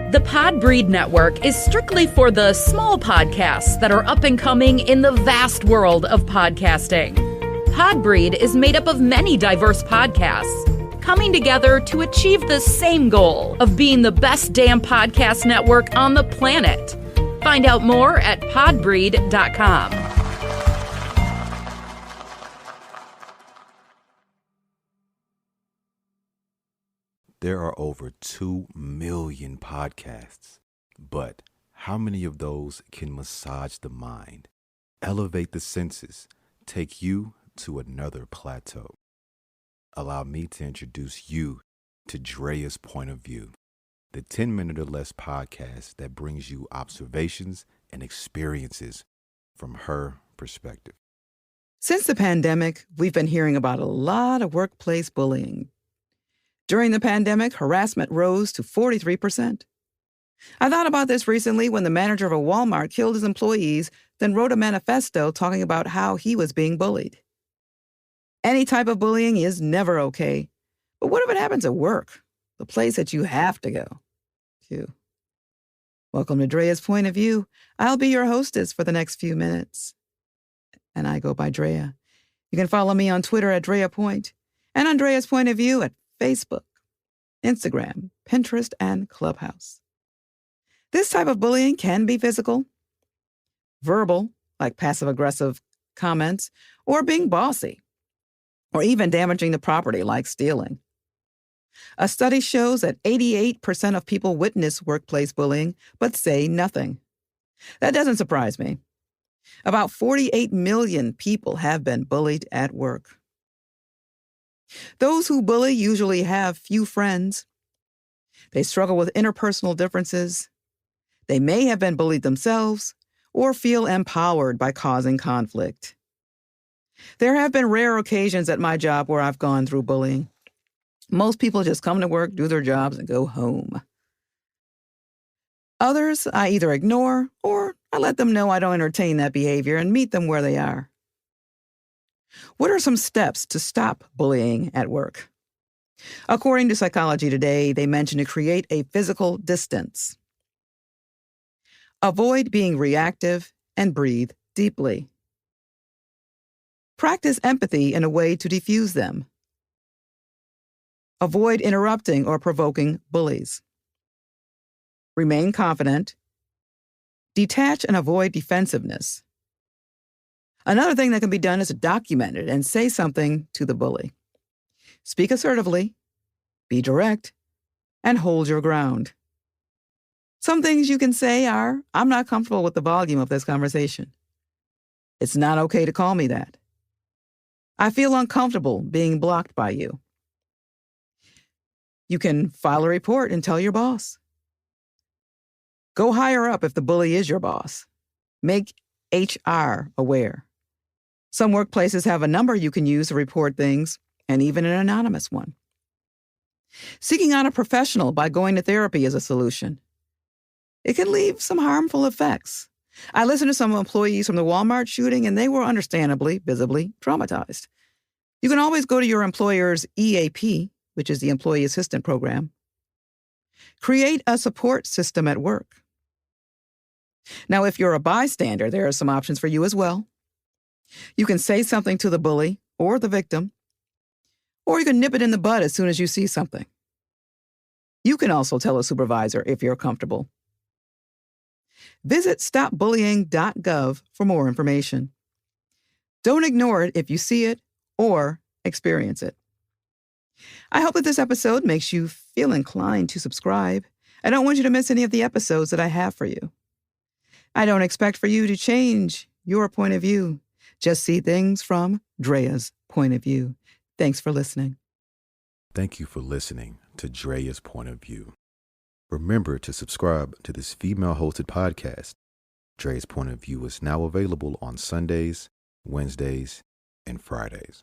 The Podbreed Network is strictly for the small podcasts that are up and coming in the vast world of podcasting. Podbreed is made up of many diverse podcasts, coming together to achieve the same goal of being the best damn podcast network on the planet. Find out more at podbreed.com. There are over 2 million podcasts, but how many of those can massage the mind, elevate the senses, take you to another plateau? Allow me to introduce you to Drea's Point of View, the 10-minute or less podcast that brings you observations and experiences from her perspective. Since the pandemic, we've been hearing about a lot of workplace bullying. During the pandemic, harassment rose to 43%. I thought about this recently when the manager of a Walmart killed his employees, then wrote a manifesto talking about how he was being bullied. Any type of bullying is never okay. But what if it happens at work, the place that you have to go to? Welcome to Drea's Point of View. I'll be your hostess for the next few minutes. And I go by Drea. You can follow me on Twitter at Drea Point and on Drea's Point of View at Facebook, Instagram, Pinterest, and Clubhouse. This type of bullying can be physical, verbal, like passive-aggressive comments, or being bossy, or even damaging the property, like stealing. A study shows that 88% of people witness workplace bullying, but say nothing. That doesn't surprise me. About 48 million people have been bullied at work. Those who bully usually have few friends. They struggle with interpersonal differences. They may have been bullied themselves or feel empowered by causing conflict. There have been rare occasions at my job where I've gone through bullying. Most people just come to work, do their jobs, and go home. Others I either ignore or I let them know I don't entertain that behavior and meet them where they are. What are some steps to stop bullying at work? According to Psychology Today, they mention to create a physical distance. Avoid being reactive and breathe deeply. Practice empathy in a way to defuse them. Avoid interrupting or provoking bullies. Remain confident. Detach and avoid defensiveness. Another thing that can be done is to document it and say something to the bully. Speak assertively, be direct, and hold your ground. Some things you can say are, I'm not comfortable with the volume of this conversation. It's not okay to call me that. I feel uncomfortable being blocked by you. You can file a report and tell your boss. Go higher up if the bully is your boss. Make HR aware. Some workplaces have a number you can use to report things, and even an anonymous one. Seeking out a professional by going to therapy is a solution. It can leave some harmful effects. I listened to some employees from the Walmart shooting, and they were understandably, visibly traumatized. You can always go to your employer's EAP, which is the Employee Assistance Program. Create a support system at work. Now, if you're a bystander, there are some options for you as well. You can say something to the bully or the victim, or you can nip it in the bud as soon as you see something. You can also tell a supervisor if you're comfortable. Visit stopbullying.gov for more information. Don't ignore it if you see it or experience it. I hope that this episode makes you feel inclined to subscribe. I don't want you to miss any of the episodes that I have for you. I don't expect for you to change your point of view. Just see things from Drea's point of view. Thanks for listening. Thank you for listening to Drea's Point of View. Remember to subscribe to this female-hosted podcast. Drea's Point of View is now available on Sundays, Wednesdays, and Fridays.